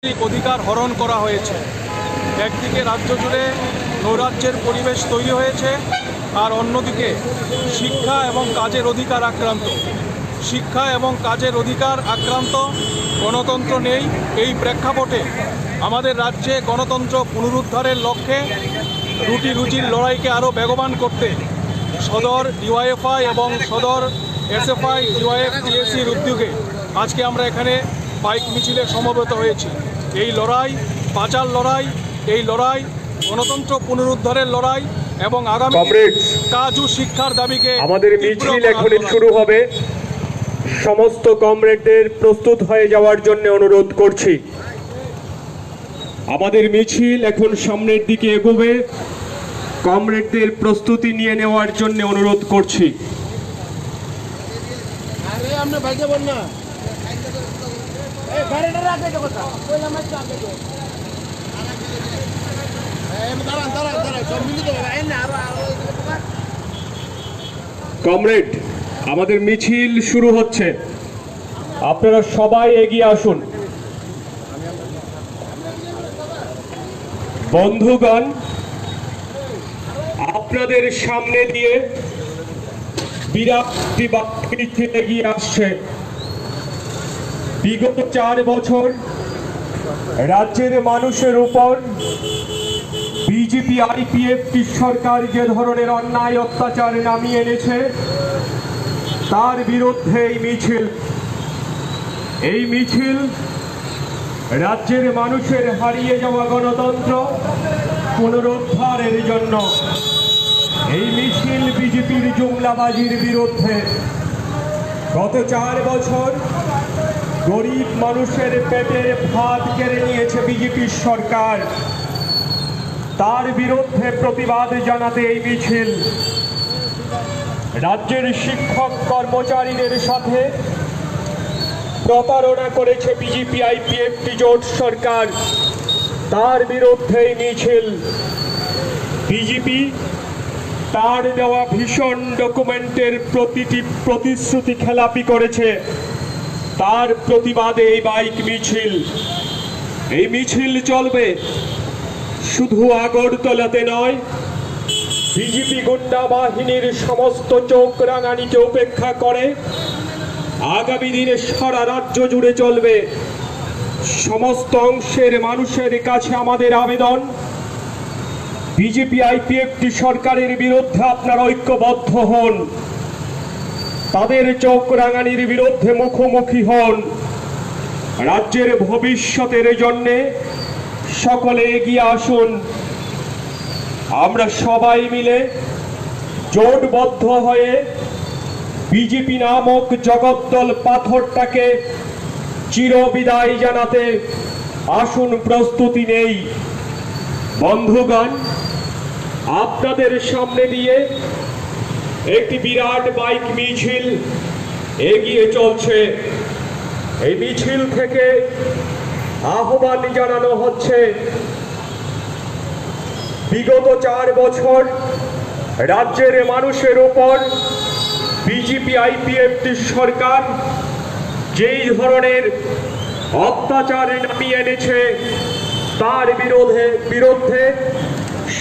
অধিকার হরণ করা হয়েছে। একদিকে রাজ্য জুড়ে নৈরাজ্যের পরিবেশ তৈরি হয়েছে, আর অন্যদিকে শিক্ষা এবং কাজের অধিকার আক্রান্ত। শিক্ষা এবং কাজের অধিকার আক্রান্ত, গণতন্ত্র নেই। এই প্রেক্ষাপটে আমাদের রাজ্যে গণতন্ত্র পুনরুদ্ধারের লক্ষ্যে রুটি রুজির লড়াইকে আরও বেগবান করতে সদর ডিওয়াইএফআই এবং সদর এসএফআই ডিওয়াইএফ টিএসির উদ্যোগে আজকে আমরা এখানে বাইক মিছিলে সমবেত হয়েছি। এই লড়াই পাচার লড়াই, এই লড়াই গণতন্ত্র পুনরুদ্ধারের লড়াই এবং আগামী কাজ ও শিক্ষার দাবিকে আমাদের মিছিল এখন শুরু হবে। সমস্ত কমরেডদের প্রস্তুত হয়ে যাওয়ার জন্য অনুরোধ করছি। আমাদের মিছিল এখন সামনের দিকে এগোবে। কমরেডদের প্রস্তুতি নিয়ে নেওয়ার জন্য অনুরোধ করছি। কমরেড, আমাদের মিছিল শুরু হচ্ছে, আপনারা সবাই এগিয়ে আসুন। বন্ধুগণ, আপনাদের সামনে দিয়ে বিরাটটি মিছিল এগিয়ে আসছে। বিগত 4 বছর রাজ্যের মানুষের উপর বিজেপি আইপিএফটি সরকার যে ধরনের অন্যায় অত্যাচার নামিয়ে এনেছে, তার বিরুদ্ধে এই মিছিল রাজ্যের মানুষের হারিয়ে যাওয়া গণতন্ত্র পুনরুদ্ধারের জন্য। এই মিছিল বিজেপির জুমলাবাজির বিরুদ্ধে। গত 4 বছর গরিব মানুষের পেটের ভাত কেড়ে নিয়েছে বিজেপির সরকার, তার বিরুদ্ধে প্রতিবাদ জানাতে এই মিছিল। রাজ্যের শিক্ষক কর্মচারীদের সাথে প্রতারণা করেছে বিজেপি আইপিএফটি জোট সরকার, তার বিরুদ্ধে এই মিছিল। বিজেপি তার দেওয়া ভীষণ ডকুমেন্টের প্রতিটি প্রতিশ্রুতি খেলাপি করেছে, তার প্রতিবাদে এই বাইক মিছিল। এই মিছিল চলবে শুধু আগরতলাতে নয়, বিজেপি গুন্ডা বাহিনীর সমস্ত চোখ রাঙানিকে উপেক্ষা করে আগামী দিনে সারা রাজ্য জুড়ে চলবে। সমস্ত অংশের মানুষের কাছে আমাদের আবেদন, বিজেপি আইপিএফটি সরকারের বিরুদ্ধে আপনারা ঐক্যবদ্ধ হন, তাদের চোখ রাঙানির বিরুদ্ধে মুখোমুখি হন। রাজ্যের ভবিষ্যতের জন্যে সকলে এগিয়ে আসুন। আমরা সবাই মিলে জোটবদ্ধ হয়ে বিজেপি নামক জগদ্দল পাথরটাকে চিরবিদায় জানাতে আসুন, প্রস্তুতি নেই। বন্ধুগণ, আপনাদের সামনে দিয়ে একটি বিরাট বাইক মিছিল এগিয়ে চলছে। এই মিছিল থেকে আহ্বান জানানো হচ্ছে, বিগত 4 বছর রাজ্যের মানুষের উপর বিজেপি আইপিএফটি সরকার যেই ধরনের অত্যাচার নামিয়ে এনেছে, তার বিরুদ্ধে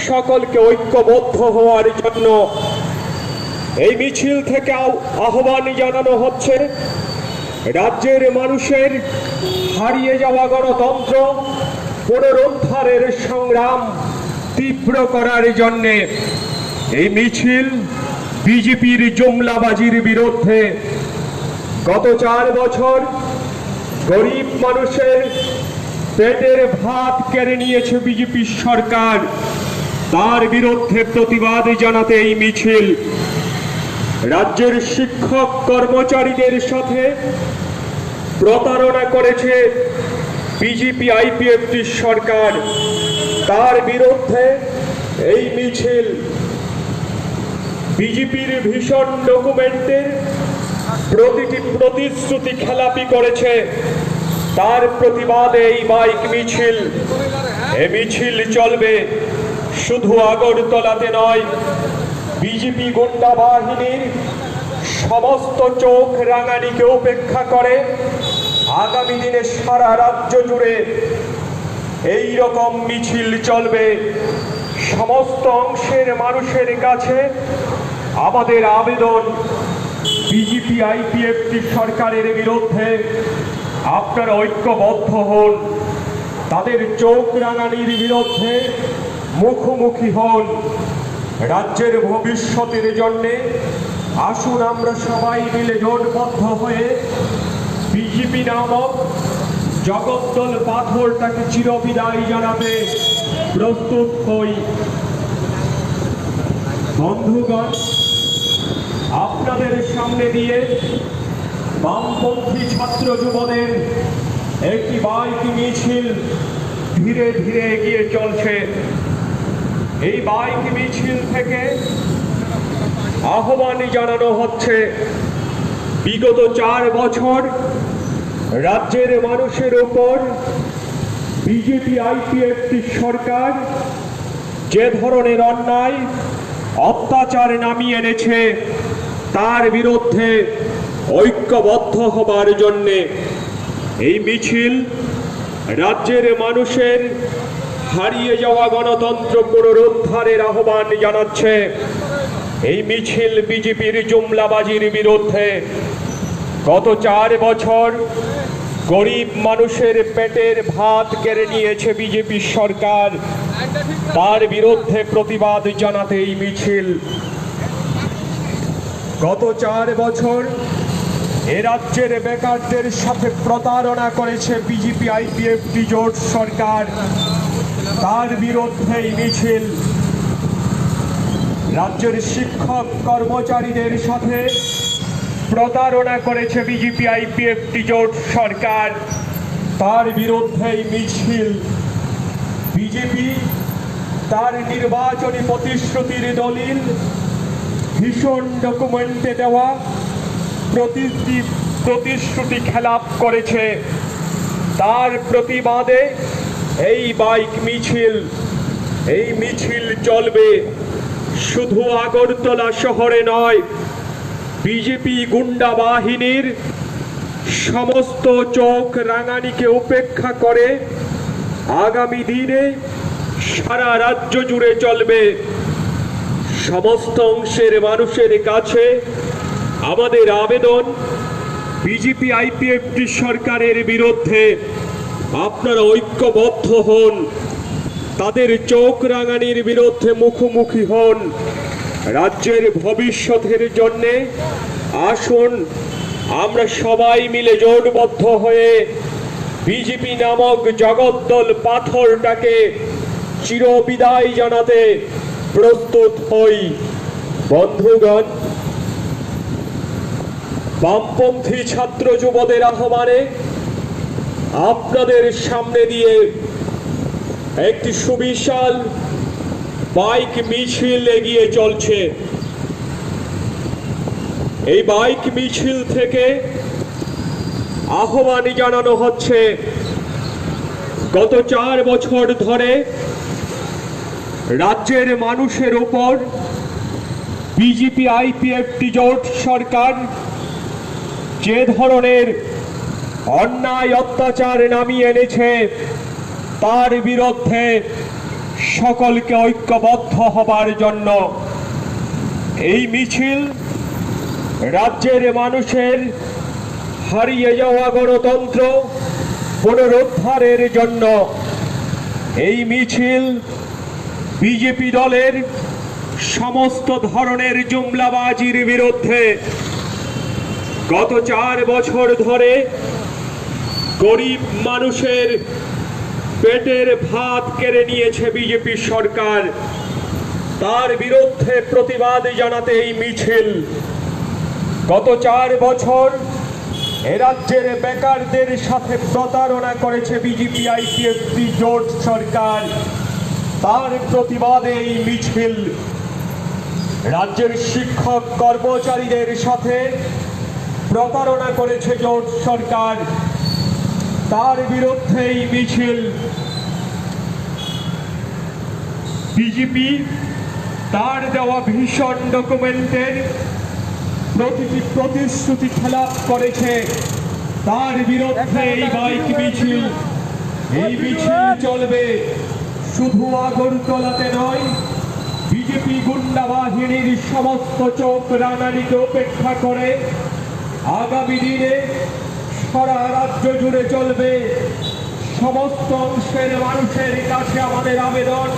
সকলকে ঐক্যবদ্ধ হওয়ার জন্য এই মিছিল থেকে আহ্বান জানানো হচ্ছে। রাজ্যের মানুষের হারিয়ে যাওয়া গণতন্ত্র পুনরুদ্ধারের সংগ্রাম তীব্র করার জন্যে এই মিছিল বিজেপির জুমলাবাজির বিরুদ্ধে। গত 4 বছর গরিব মানুষের পেটের ভাত কেড়ে নিয়েছে বিজেপি সরকার, তার বিরুদ্ধে প্রতিবাদ জানাতে এই মিছিল। রাজ্যের শিক্ষক কর্মচারীদের সাথে প্রতারণা করেছে বিজেপি আইপিএফটি সরকার, তার বিরুদ্ধে এই মিছিল। বিজেপির ভীষণ ডকুমেন্টের প্রতিটি প্রতিশ্রুতি খেলাপি করেছে, তার প্রতিবাদে এই বাইক মিছিল। এই মিছিল চলবে শুধু আগরতলাতে নয়, বিজেপি গুন্ডা বাহিনীর সমস্ত চোখ রাঙানিকে উপেক্ষা করে আগামী দিনে সারা রাজ্য জুড়ে এই রকম মিছিল চলবে। সমস্ত অংশের মানুষের কাছে আমাদের আবেদন, বিজেপি আইপিএফটি সরকারের বিরুদ্ধে আপনারা ঐক্যবদ্ধ হন, তাদের চোখ রাঙানির বিরুদ্ধে মুখোমুখি হন। রাজ্যের ভবিষ্যতের জন্যে আসুন আমরা সবাই মিলে জোটবদ্ধ হয়ে বিজেপি নামক জগদ্দল পাথরটাকে চিরবিদায় জানাতে প্রস্তুত হই। বন্ধুগণ, আপনাদের সামনে দিয়ে বামপন্থী ছাত্র যুবদের একটি বাইক মিছিল ধীরে ধীরে এগিয়ে চলছে। এই বাইক মিছিল থেকে আহ্বান জানানো হচ্ছে, বিগত 4 বছর রাজ্যের মানুষের উপর বিজেপি আইপিএফটি সরকার যে ধরনের অন্যায় অত্যাচার নামিয়ে এনেছে তার বিরুদ্ধে ঐক্যবদ্ধ হবার জন্যে এই মিছিল রাজ্যের মানুষের হারিয়ে যাওয়া গণতন্ত্র পুনরুদ্ধারের আহ্বান জানাচ্ছে। এই মিছিল বিজেপির জুমলাবাজির বিরুদ্ধে। গত 4 বছর গরিব মানুষের পেটের ভাত কেড়ে নিয়েছে বিজেপি সরকার, তার বিরুদ্ধে প্রতিবাদ জানাতে এই মিছিল। গত 4 বছর এ রাজ্যের বেকারদের সাথে প্রতারণা করেছে বিজেপি আইপিএফটি জোট সরকার, তার বিরুদ্ধে এই মিছিল। রাজ্যের শিক্ষক কর্মচারীদের সাথে প্রতারণা করেছে বিজেপি আইপিএফটি জোট সরকার, তার বিরুদ্ধে এই মিছিল। বিজেপি তার নির্বাচনী প্রতিশ্রুতির দলিল ভীষণ ডকুমেন্টে দেওয়া প্রতিশ্রুতি খেলাপ করেছে, তার প্রতিবাদে এই বাইক মিছিল। এই মিছিল চলবে শুধু আগরতলা শহরে নয়, বিজেপি গুন্ডা বাহিনীর সমস্ত চোখ রাঙানিকে উপেক্ষা করে আগামী দিনে সারা রাজ্য জুড়ে চলবে। সমস্ত অংশের মানুষের কাছে আমাদের আবেদন, বিজেপি আইপিএফটি সরকারের বিরুদ্ধে আপনারা ঐক্যবদ্ধ হন, তাদের চোখ রাঙানির বিরুদ্ধে মুখোমুখি হন। রাজ্যের ভবিষ্যতের জন্যে আসুন আমরা সবাই মিলে জোটবদ্ধ হয়ে বিজেপি নামক জগদ্দল পাথরটাকে চিরবিদায় জানাতে প্রস্তুত হই। বন্ধুগণ, বামপন্থী ছাত্র যুবদের আহ্বানে আপনাদের সামনে দিয়ে একটি সুবিশাল বাইক মিছিল এগিয়ে চলছে। এই বাইক মিছিল থেকে আহ্বান জানানো হচ্ছে, গত 4 বছর ধরে রাজ্যের মানুষের উপর বিজেপি আইপিএফটি জোট সরকার যে ধরনের অন্যায় অত্যাচার নামিয়ে এনেছে তার বিরুদ্ধে সকলকে ঐক্যবদ্ধ হবার জন্য এই মিছিল রাজ্যের মানুষের হারিয়ে যাওয়া গণতন্ত্র পুনরুদ্ধারের জন্য। এই মিছিল বিজেপি দলের সমস্ত ধরনের জুমলাবাজির বিরুদ্ধে। গত 4 বছর ধরে গরিব মানুষের পেটের ভাত কেড়ে নিয়েছে বিজেপি সরকার, তার বিরুদ্ধে প্রতিবাদ জানাতে এই মিছিল। গত 4 বছর এ রাজ্যের বেকারদের সাথে প্রতারণা করেছে বিজেপি আইপিএফটি জোট সরকার, তার প্রতিবাদে এই মিছিল। রাজ্যের শিক্ষক কর্মচারীদের সাথে প্রতারণা করেছে জোট সরকার, তার বিরুদ্ধে এই মিছিল। বিজেপি তার দেওয়া ভীষণ ডকুমেন্টের প্রতিটি প্রতিশ্রুতি খেলাপ করেছে, তার বিরুদ্ধে এই বাইক মিছিল, এই মিছিল চলবে শুধু আগরতলাতে নয়, বিজেপি গুন্ডা বাহিনীর সমস্ত চোখ রাঙানিকে উপেক্ষা করে আগামী দিনে সারা রাজ্য জুড়ে চলবে। সমস্ত অংশের মানুষের কাছে আমাদের আবেদন,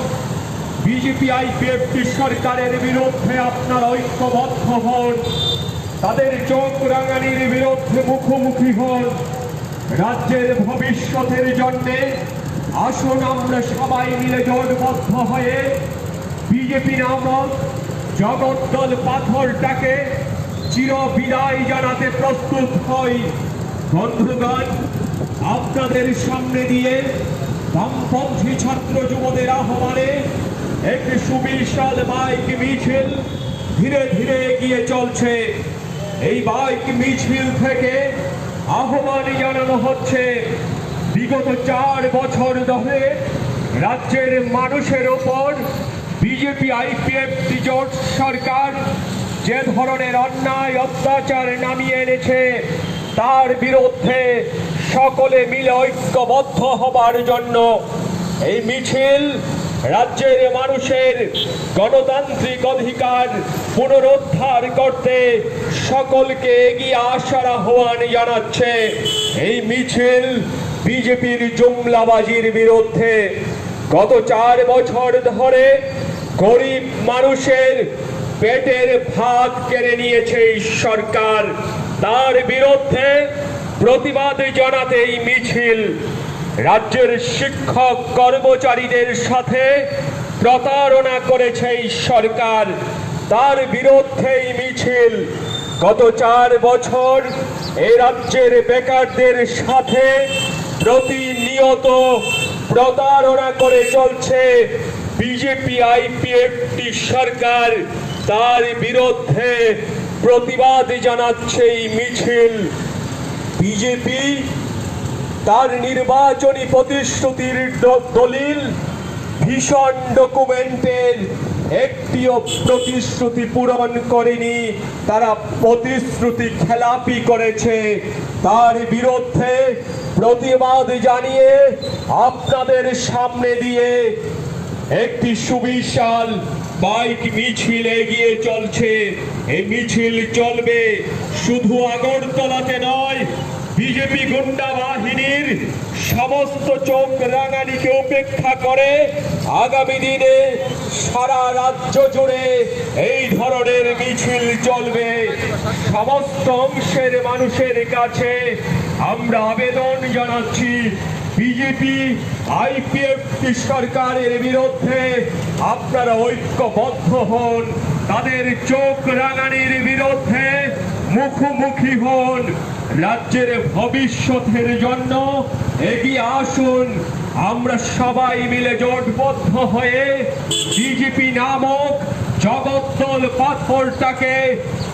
বিজেপি আইপিএফটি সরকারের বিরুদ্ধে আপনারা ঐক্যবদ্ধ হন, তাদের চোখ রাঙানির বিরুদ্ধে মুখোমুখি হন। রাজ্যের ভবিষ্যতের জন্যে আসুন আমরা সবাই মিলে জোটবদ্ধ হয়ে বিজেপি নামক জগদ্দল পাথরটাকে চির বিদায় জানাতে প্রস্তুত হই। বন্ধুগণ, আপনাদের সামনে দিয়ে বামপন্থী ছাত্র যুবদের আহ্বানে একটি সুবিশাল বাইক মিছিল ধীরে ধীরে এগিয়ে চলছে। এই বাইক মিছিল থেকে আহ্বান জানানো হচ্ছে, বিগত 4 বছর ধরে রাজ্যের মানুষের ওপর বিজেপি আইপিএফটি জোট সরকার যে ধরনের অন্যায় অত্যাচার নামিয়ে এনেছে, তার বিরুদ্ধে সকলে মিলে ঐক্যবদ্ধ হবার জন্য এই মিছিল রাজ্যের মানুষের গণতান্ত্রিক অধিকার পুনরুদ্ধার করতে সকলকে এগিয়ে আসার আহ্বান জানাচ্ছে। এই মিছিল বিজেপির জুমলাবাজির বিরুদ্ধে। গত 4 বছর ধরে গরিব মানুষের পেটের ভাত কেড়ে নিয়েছে এই সরকার, তার বিরুদ্ধে প্রতিবাদ জানাতে এই মিছিল। রাজ্যের শিক্ষক কর্মচারীদের সাথে প্রতারণা করেছে এই সরকার, তার বিরুদ্ধে এই মিছিল। গত 4 বছর এই রাজ্যের বেকারদের সাথে প্রতিনিয়ত প্রতারণা করে চলছে বিজেপি আইপিএফটি সরকার, তার বিরুদ্ধে প্রতিবাদ জানাচ্ছে এই মিছিল। বিজেপি তার নির্বাচনী প্রতিশ্রুতির দলিল ভীষণ ডকুমেন্টের একটিও প্রতিশ্রুতি পূরণ করেনি, তারা প্রতিশ্রুতি খেলাপি করেছে। তার বিরুদ্ধে প্রতিবাদ জানিয়ে আপনাদের সামনে দিয়ে একটি সুবিশাল বাইক মিছিল এগিয়ে চলছে। এই মিছিল চলবে শুধু আগরতলাতে নয়, বিজেপি গুন্ডা বাহিনীর সমস্ত চোখ রাঙানিকে উপেক্ষা করে আগামী দিনে সারা রাজ্য জুড়ে এই ধরনের মিছিল চলবে। সমস্ত অংশের মানুষের কাছে আমরা আবেদন জানাচ্ছি, বিজেপি আইপিএফটি সরকারের বিরুদ্ধে আপনারা ঐক্যবদ্ধ হন, তাদের চোখ রাঙানির বিরুদ্ধে মুখোমুখি হন। রাজ্যের ভবিষ্যতের জন্য এগিয়ে আসুন, আমরা সবাই মিলে জোটবদ্ধ হয়ে বিজেপি নামক জগদ্দল পাথরটাকে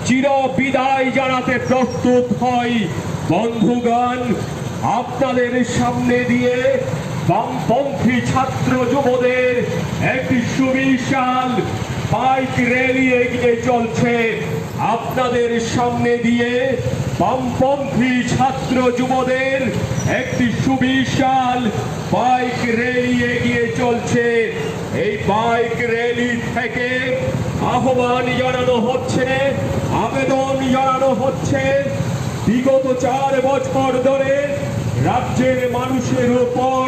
চির বিদায় জানাতে প্রস্তুত হই। বন্ধুগণ, আপনাদের সামনে দিয়ে বামপন্থী ছাত্র যুবদের একটি সুবিশাল বাইক র্যালি এগিয়ে চলছে। আপনাদের সামনে দিয়ে বামপন্থী ছাত্র যুবদের একটি সুবিশাল বাইক র্যালি এগিয়ে চলছে। এই বাইক র্যালি থেকে আহ্বান জানানো হচ্ছে, আবেদন জানানো হচ্ছে, বিগত 4 বছর ধরে রাজ্যের মানুষের উপর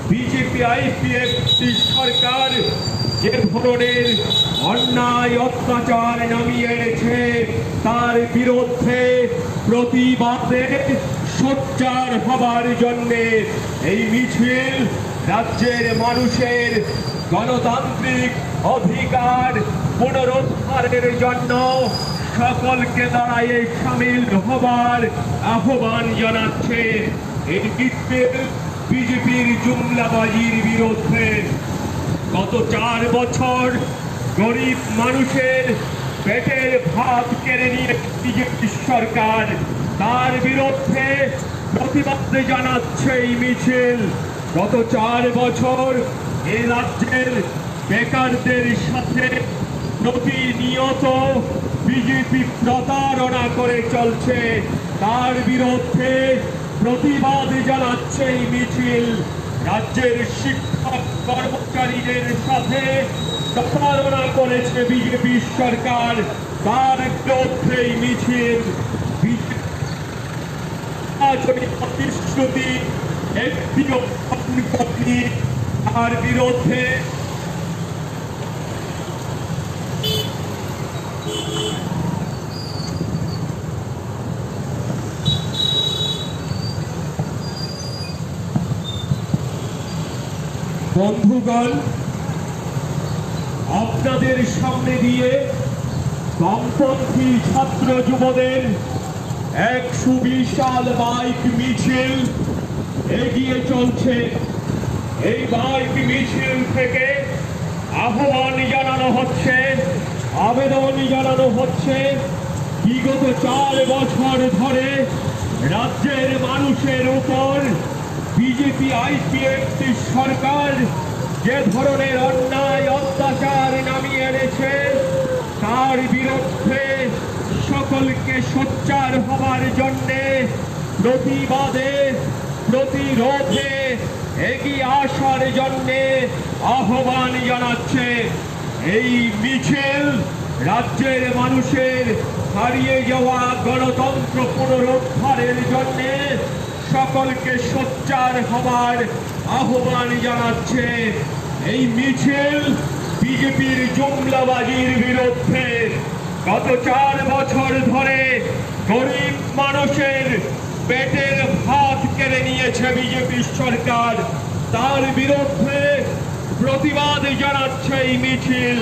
বিজেপি আইপিএফটি সরকার যে ধরনের অন্যায় অত্যাচার নামিয়ে এনেছে, তার বিরুদ্ধে প্রতিবাদে সোচ্চার হবার জন্যে এই মিছিল রাজ্যের মানুষের গণতান্ত্রিক অধিকার পুনরুদ্ধারের জন্য সকলকে দাঁড়ায় সামিল হবার আহ্বান জানাচ্ছে। এই মিছিল বিজেপির জুমলাবাজির বিরুদ্ধে। গত 4 বছর গরিব মানুষের পেটের ভাত কেড়ে নিয়ে বিজেপি সরকার, তার বিরুদ্ধে প্রতিবাদ জানাচ্ছে এই মিছিল। গত 4 বছর এই রাজ্যের বেকারদের সাথে প্রতিনিয়ত বিজেপি প্রতারণা করে চলছে, তার বিরুদ্ধে প্রতিবাদ জানাচ্ছে এই মিছিল রাজ্যের শিক্ষক কর্মচারীদের সাথে প্রতারণা করেছে বিজেপি সরকার, তার বিরুদ্ধে এই মিছিল। প্রতিশ্রুতি একটিও পালন করেনি, তার বিরুদ্ধে বন্ধুগণ, আপনাদের সামনে দিয়ে বামপন্থী ছাত্র যুবদের এক সুবিশাল বাইক মিছিল এগিয়ে চলছে। এই বাইক মিছিল থেকে আহ্বান জানানো হচ্ছে, আবেদন জানানো হচ্ছে, বিগত 4 বছর ধরে রাজ্যের মানুষের উপর বিজেপি আইপিএফটি সরকার যে ধরনের অন্যায় অত্যাচার নামিয়ে এনেছে, তার বিরুদ্ধে সকলকে সোচ্চার হবার জন্যে, প্রতিবাদে প্রতিরোধে এগিয়ে আসার জন্যে আহ্বান জানাচ্ছে। এই মিছিল রাজ্যের মানুষের হারিয়ে যাওয়া গণতন্ত্র পুনরুদ্ধারের জন্যে সকলকে সোচ্চার হবার আহ্বান জানাচ্ছে। এই মিছিল বিজেপির জুমলাবাজির বিরুদ্ধে। গত 4 বছর ধরে গরিব মানুষের পেটের ভাত কেড়ে নিয়েছে বিজেপি সরকার, তার বিরুদ্ধে প্রতিবাদ জানাচ্ছে এই মিছিল।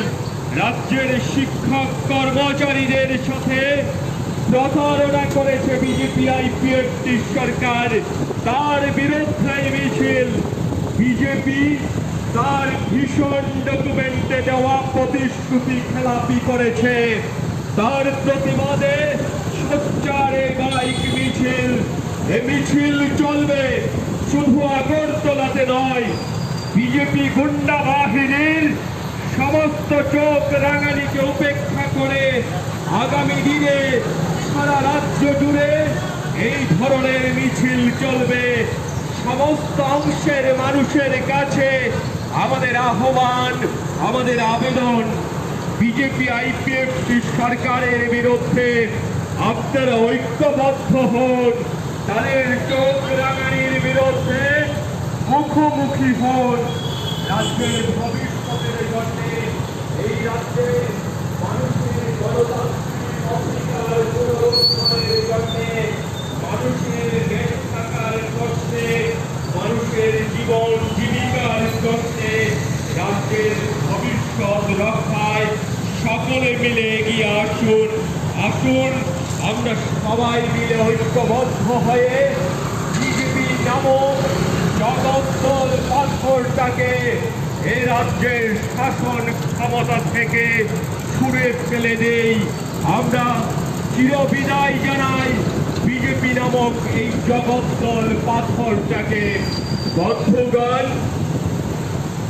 রাজ্যের শিক্ষক কর্মচারীদের সাথে প্রতারণা করেছে বিজেপি আইপিএফটি সরকার, তার বিরুদ্ধে এই মিছিল। বিজেপি তার ভীষণ ডকুমেন্টে দেওয়া প্রতিশ্রুতি খেলাপি করেছে, তার প্রতিবাদে সোচ্চার এই বাইক মিছিল। এ মিছিল চলবে শুধু আগরতলাতে নয়, বিজেপি গুন্ডা বাহিনীর সমস্ত চোখ রাঙানিকে উপেক্ষা করে আগামী দিনে সারা রাজ্য জুড়ে এই ধরনের মিছিল চলবে। সমস্ত অংশের মানুষের কাছে আমাদের আহ্বান, আমাদের আবেদন, বিজেপি আইপিএফটি সরকারের বিরুদ্ধে আপনারা ঐক্যবদ্ধ হন, তাদের চোখ রাঙানির বিরুদ্ধে মুখোমুখি হন। রাজ্যের ভবিষ্যতের জন্যে, এই রাজ্যের মানুষের গণতান্ত্রিক অধিকার পুনরুদ্ধারের জন্যে, মানুষের বেঁচে থাকার জন্যে, মানুষের জীবন জীবিকার জন্যে, রাজ্যের ভবিষ্যৎ রক্ষায় সকলে মিলে এগিয়ে আসুন। আসুন আমরা সবাই মিলে ঐক্যবদ্ধ হয়ে বিজেপি নামক জগদ্দল পাথরটাকে এ রাজ্যের শাসন ক্ষমতা থেকে ছুঁড়ে ফেলে দেই। আমরা চিরবিদায় জানাই বিজেপি নামক এই জগদ্দল পাথরটাকে। বন্ধুগণ,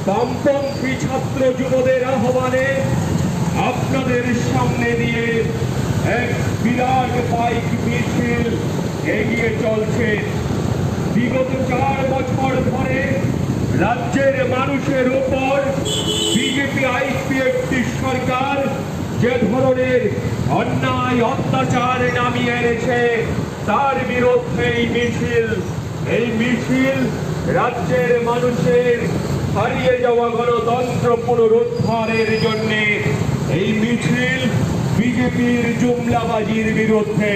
বামপন্থী ছাত্র যুবদের আহ্বানে আপনাদের সামনে দিয়ে এক বিরাট বাইক মিছিল এগিয়ে চলছে। বিগত 4 বছর ধরে রাজ্যের মানুষের উপর বিজেপি আইপিএফটি সরকার যে ধরনের অন্যায় অত্যাচার নামিয়ে এনেছে, তার বিরুদ্ধে এই মিছিল। এই মিছিল রাজ্যের মানুষের হারিয়ে যাওয়া গণতন্ত্র পুনরুদ্ধারের জন্যে। এই মিছিল বিজেপির জুমলাবাজির বিরুদ্ধে।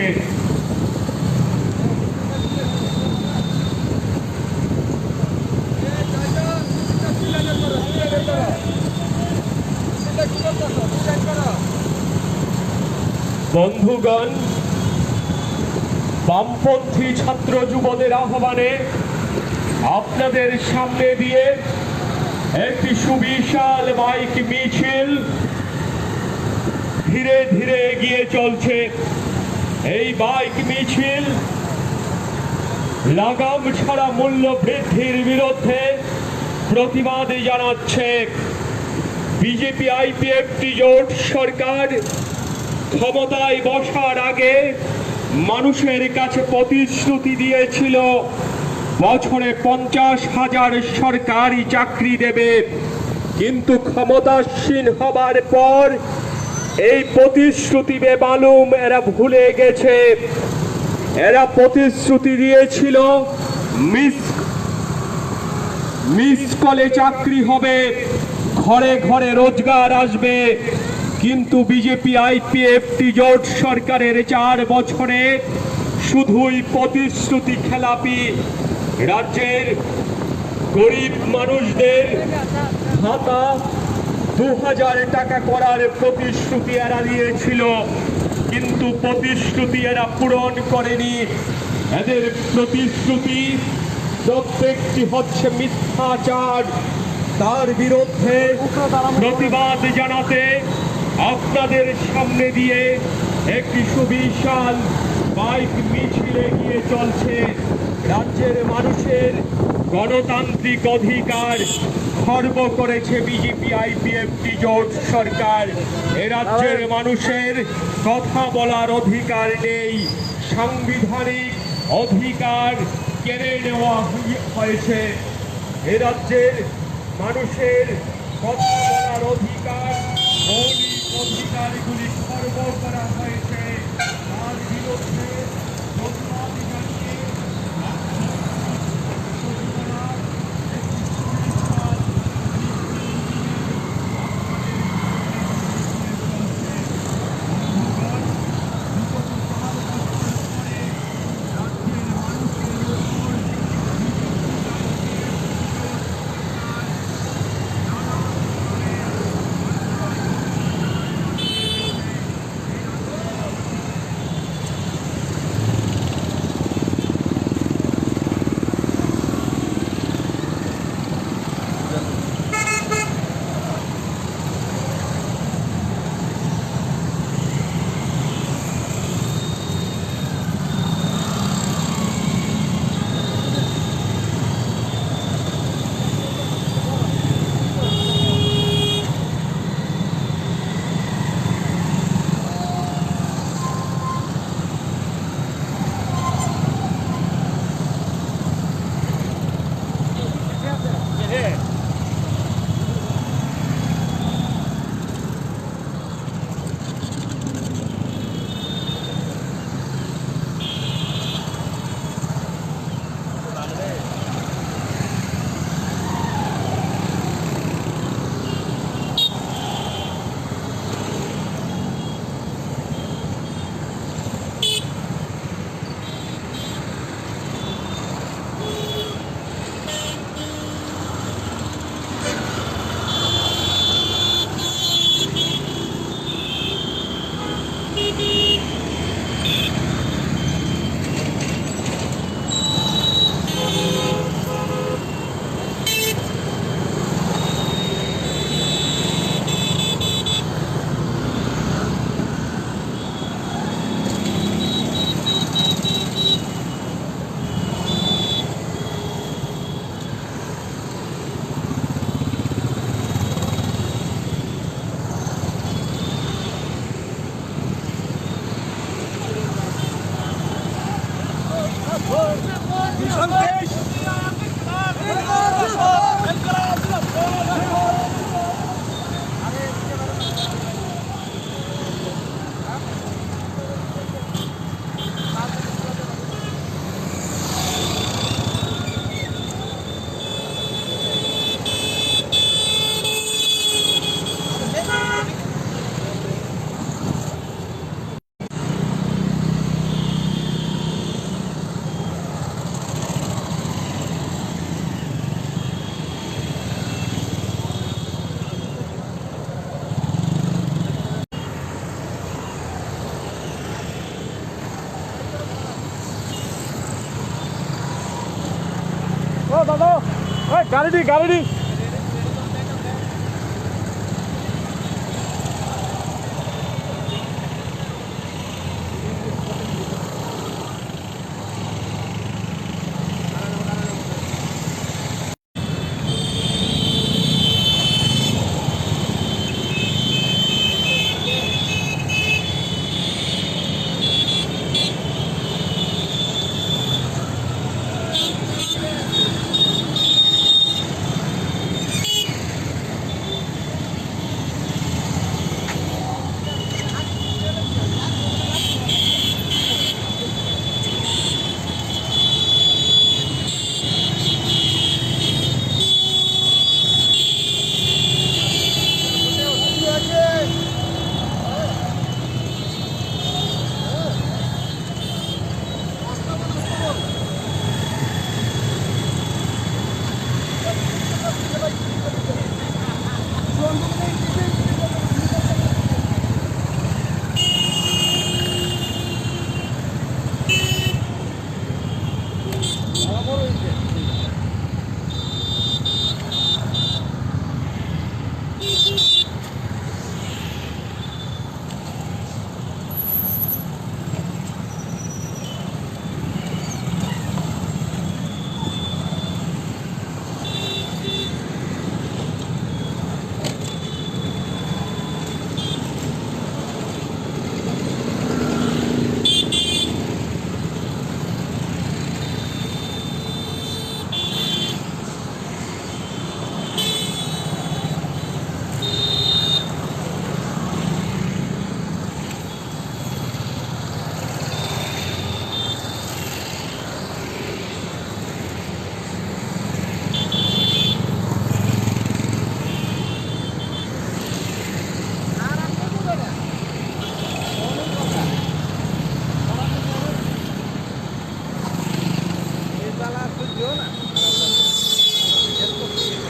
বন্ধুগণ, বামপন্থী ছাত্র যুবদের আহ্বানে আপনাদের সামনে দিয়ে একটি সুবিশাল বাইক মিছিল ধীরে ধীরে এগিয়ে চলছে। এই বাইক মিছিল লাগাম ছাড়া মূল্য বৃদ্ধির বিরুদ্ধে প্রতিবাদ জানাচ্ছে। বিজেপি আইপিএফটি জোট সরকার ক্ষমতায় বসার আগে মানুষের কাছে প্রতিশ্রুতি দিয়েছিল বছরে 50,000 সরকারি চাকরি দেবে, কিন্তু ক্ষমতাসীন হবার পর এই প্রতিশ্রুতি বেমালুম এরা ভুলে গেছে। এরা প্রতিশ্রুতি দিয়েছিল মিস কলে চাকরি হবে, ঘরে ঘরে রোজগার আসবে, কিন্তু বিজেপি আইপিএফটি জোট সরকারের 4 বছরে শুধুই প্রতিশ্রুতি খেলাপি। রাজ্যের গরিব মানুষদের ভাতা 2000 টাকা করার প্রতিশ্রুতি এরা দিয়েছিল, কিন্তু প্রতিশ্রুতি এরা পূরণ করেনি। এদের প্রতিশ্রুতি প্রত্যেকটি হচ্ছে মিথ্যাচার। তার বিরুদ্ধে প্রতিবাদ জানাতে আপনাদের সামনে দিয়ে একটি সুবিশাল বাইক মিছিল এগিয়ে চলছে। রাজ্যের মানুষের গণতান্ত্রিক অধিকার খর্ব করেছে বিজেপি আইপিএফটি জোট সরকার। এ রাজ্যের মানুষের কথা বলার অধিকার নেই, সাংবিধানিক অধিকার কেড়ে নেওয়া হয়েছে। এ রাজ্যের মানুষের কথা বলার অধিকার, মৌলিক অধিকারগুলি খর্ব করা হয়েছে। তার বিরুদ্ধে প্রতিবাদ জানিয়ে দাদা গাড়ি দি